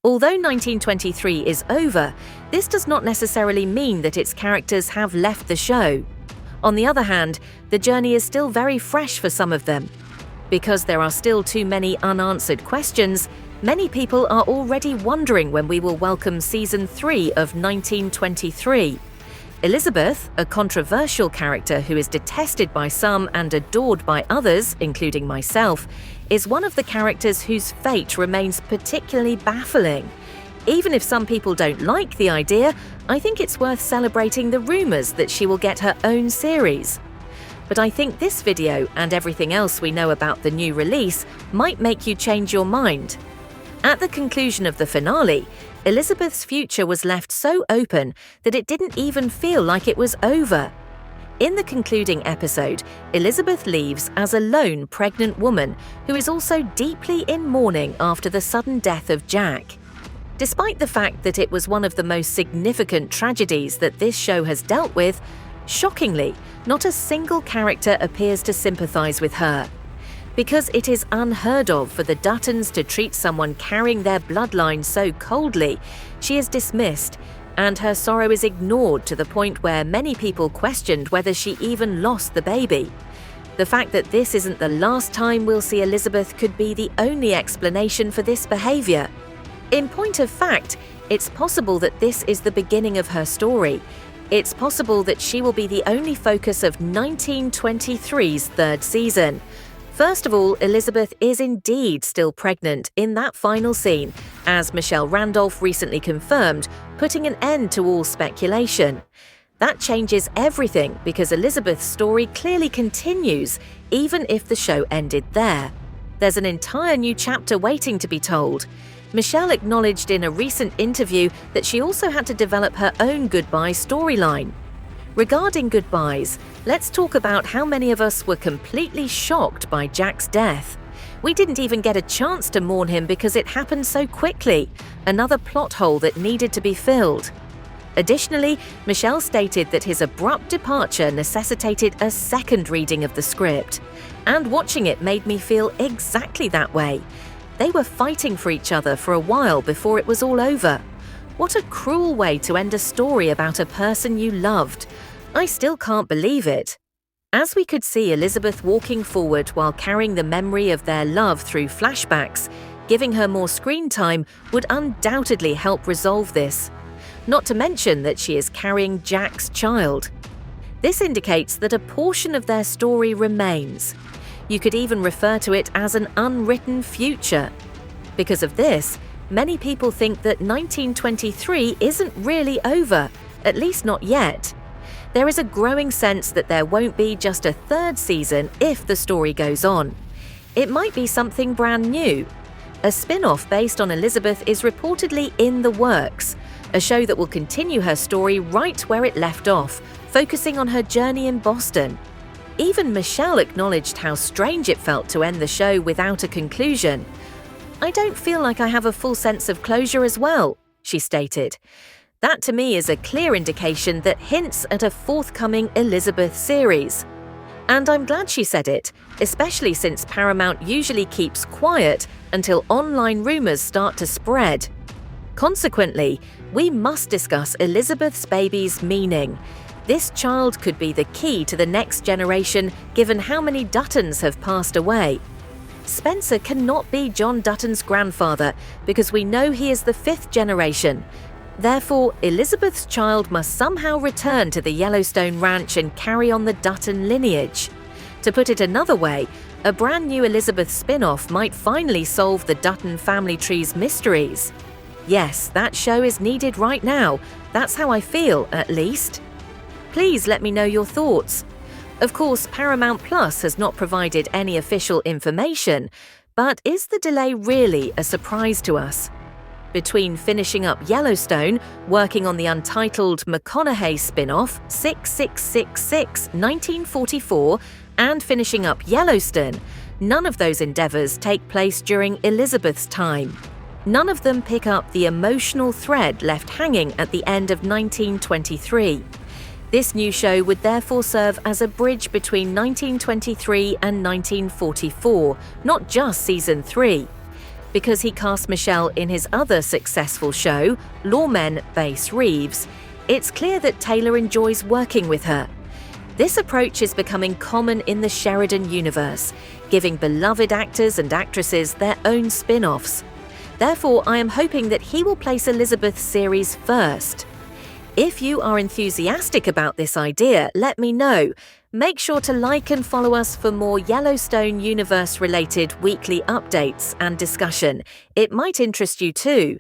Although 1923 is over, this does not necessarily mean that its characters have left the show. On the other hand, the journey is still very fresh for some of them. Because there are still too many unanswered questions, many people are already wondering when we will welcome Season 3 of 1923. Elizabeth, a controversial character who is detested by some and adored by others, including myself, is one of the characters whose fate remains particularly baffling. Even if some people don't like the idea, I think it's worth celebrating the rumors that she will get her own series. But I think this video and everything else we know about the new release might make you change your mind. At the conclusion of the finale, Elizabeth's future was left so open that it didn't even feel like it was over. In the concluding episode, Elizabeth leaves as a lone pregnant woman who is also deeply in mourning after the sudden death of Jack. Despite the fact that it was one of the most significant tragedies that this show has dealt with, shockingly, not a single character appears to sympathize with her. Because it is unheard of for the Duttons to treat someone carrying their bloodline so coldly, she is dismissed, and her sorrow is ignored to the point where many people questioned whether she even lost the baby. The fact that this isn't the last time we'll see Elizabeth could be the only explanation for this behavior. In point of fact, it's possible that this is the beginning of her story. It's possible that she will be the only focus of 1923's third season. First of all, Elizabeth is indeed still pregnant in that final scene, as Michelle Randolph recently confirmed, putting an end to all speculation. That changes everything because Elizabeth's story clearly continues, even if the show ended there. There's an entire new chapter waiting to be told. Michelle acknowledged in a recent interview that she also had to develop her own goodbye storyline. Regarding goodbyes, let's talk about how many of us were completely shocked by Jack's death. We didn't even get a chance to mourn him because it happened so quickly, another plot hole that needed to be filled. Additionally, Michelle stated that his abrupt departure necessitated a second reading of the script, and watching it made me feel exactly that way. They were fighting for each other for a while before it was all over. What a cruel way to end a story about a person you loved. I still can't believe it. As we could see Elizabeth walking forward while carrying the memory of their love through flashbacks, giving her more screen time would undoubtedly help resolve this. Not to mention that she is carrying Jack's child. This indicates that a portion of their story remains. You could even refer to it as an unwritten future. Because of this, many people think that 1923 isn't really over, at least not yet. There is a growing sense that there won't be just a third season if the story goes on. It might be something brand new. A spin-off based on Elizabeth is reportedly in the works, a show that will continue her story right where it left off, focusing on her journey in Boston. Even Michelle acknowledged how strange it felt to end the show without a conclusion. "I don't feel like I have a full sense of closure as well," she stated. That to me is a clear indication that hints at a forthcoming Elizabeth series. And I'm glad she said it, especially since Paramount usually keeps quiet until online rumors start to spread. Consequently, we must discuss Elizabeth's baby's meaning. This child could be the key to the next generation given how many Duttons have passed away. Spencer cannot be John Dutton's grandfather because we know he is the fifth generation. Therefore, Elizabeth's child must somehow return to the Yellowstone ranch and carry on the Dutton lineage. To put it another way, a brand new Elizabeth spin-off might finally solve the Dutton family tree's mysteries. Yes, that show is needed right now. That's how I feel, at least. Please let me know your thoughts. Of course, Paramount Plus has not provided any official information, but is the delay really a surprise to us? Between finishing up Yellowstone, working on the untitled McConaughey spin-off 6666-1944, and finishing up Yellowstone, none of those endeavors take place during Elizabeth's time. None of them pick up the emotional thread left hanging at the end of 1923. This new show would therefore serve as a bridge between 1923 and 1944, not just Season 3. Because he cast Michelle in his other successful show, Lawmen Base Reeves, it's clear that Taylor enjoys working with her. This approach is becoming common in the Sheridan universe, giving beloved actors and actresses their own spin-offs. Therefore, I am hoping that he will place Elizabeth's series first. If you are enthusiastic about this idea, let me know. Make sure to like and follow us for more Yellowstone universe-related weekly updates and discussion. It might interest you too.